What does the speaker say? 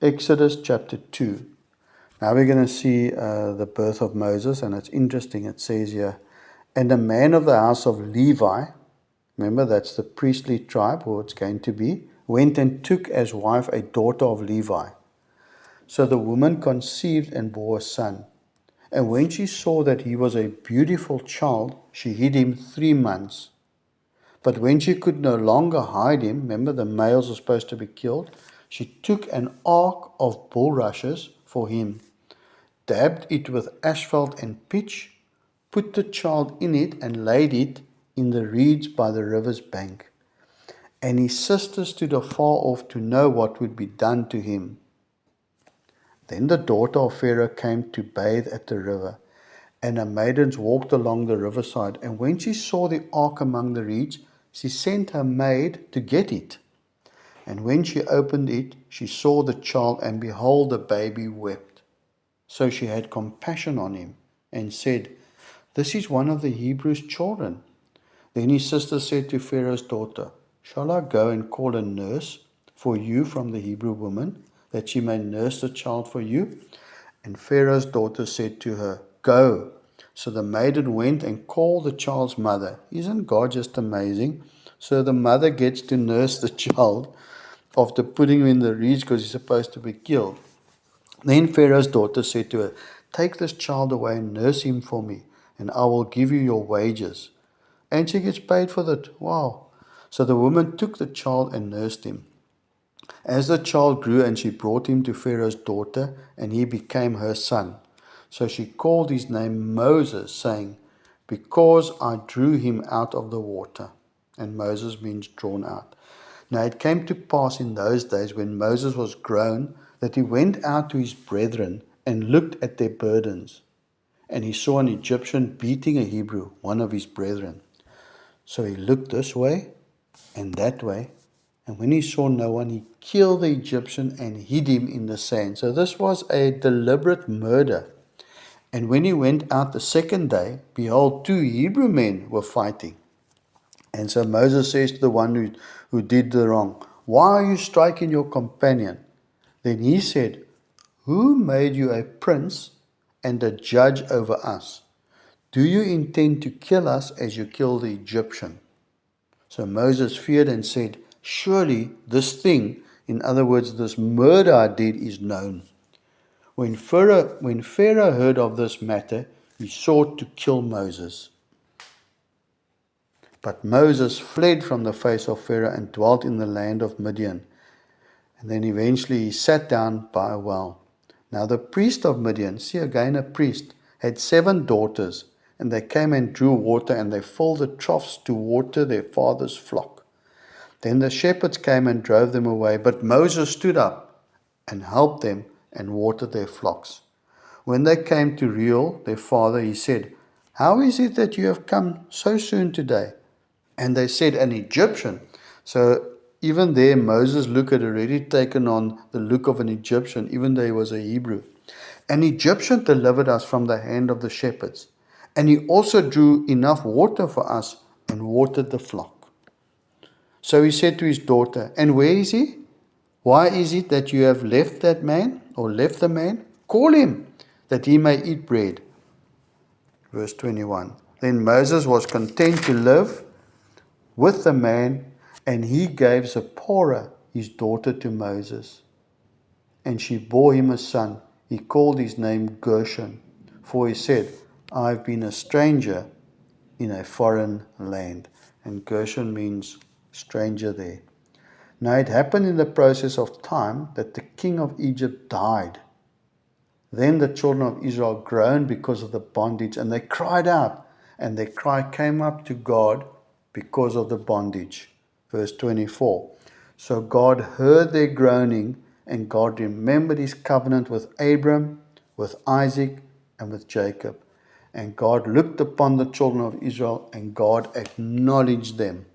Exodus chapter 2. Now we're going to see the birth of Moses, and it's interesting. It says here, and a man of the house of Levi, remember that's the priestly tribe, who it's going to be, went and took as wife a daughter of Levi. So the woman conceived and bore a son. And when she saw that he was a beautiful child, she hid him 3 months. But when she could no longer hide him, remember the males are supposed to be killed, she took an ark of bulrushes for him, dabbed it with asphalt and pitch, put the child in it, and laid it in the reeds by the river's bank. And his sister stood afar off to know what would be done to him. Then the daughter of Pharaoh came to bathe at the river, and her maidens walked along the riverside. And when she saw the ark among the reeds, she sent her maid to get it. And when she opened it, she saw the child, and behold, the baby wept. So she had compassion on him, and said, This is one of the Hebrews' children. Then his sister said to Pharaoh's daughter, Shall I go and call a nurse for you from the Hebrew woman, that she may nurse the child for you? And Pharaoh's daughter said to her, Go. So the maiden went and called the child's mother. Isn't God just amazing? So the mother gets to nurse the child after putting him in the reeds because he's supposed to be killed. Then Pharaoh's daughter said to her, Take this child away and nurse him for me, and I will give you your wages. And she gets paid for that. Wow. So the woman took the child and nursed him. As the child grew, and she brought him to Pharaoh's daughter, and he became her son. So she called his name Moses, saying, Because I drew him out of the water. And Moses means drawn out. Now it came to pass in those days, when Moses was grown, that he went out to his brethren and looked at their burdens. And he saw an Egyptian beating a Hebrew, one of his brethren. So he looked this way and that way, and when he saw no one, he killed the Egyptian and hid him in the sand. So this was a deliberate murder. And when he went out the second day, behold, 2 Hebrew men were fighting. And so Moses says to the one who did the wrong, Why are you striking your companion? Then he said, Who made you a prince and a judge over us? Do you intend to kill us as you killed the Egyptian? So Moses feared and said, Surely this thing, in other words, this murder I did, is known. When Pharaoh heard of this matter, he sought to kill Moses. But Moses fled from the face of Pharaoh and dwelt in the land of Midian. And then eventually he sat down by a well. Now the priest of Midian, see again a priest, had 7 daughters, and they came and drew water, and they filled the troughs to water their father's flock. Then the shepherds came and drove them away, but Moses stood up and helped them and watered their flocks. When they came to Reuel, their father, he said, How is it that you have come so soon today? And they said, An Egyptian. So even there, Moses' look had already taken on the look of an Egyptian, even though he was a Hebrew. An Egyptian delivered us from the hand of the shepherds, and he also drew enough water for us and watered the flock. So he said to his daughter, And where is he? Why is it that you have left that man, or left the man? Call him, that he may eat bread. Verse 21. Then Moses was content to live with the man, and he gave Zipporah, his daughter, to Moses. And she bore him a son. He called his name Gershon, for he said, I have been a stranger in a foreign land. And Gershon means stranger there. Now it happened in the process of time that the king of Egypt died. Then the children of Israel groaned because of the bondage, and they cried out, and their cry came up to God because of the bondage. Verse 24. So God heard their groaning, and God remembered his covenant with Abram, with Isaac, and with Jacob. And God looked upon the children of Israel, and God acknowledged them.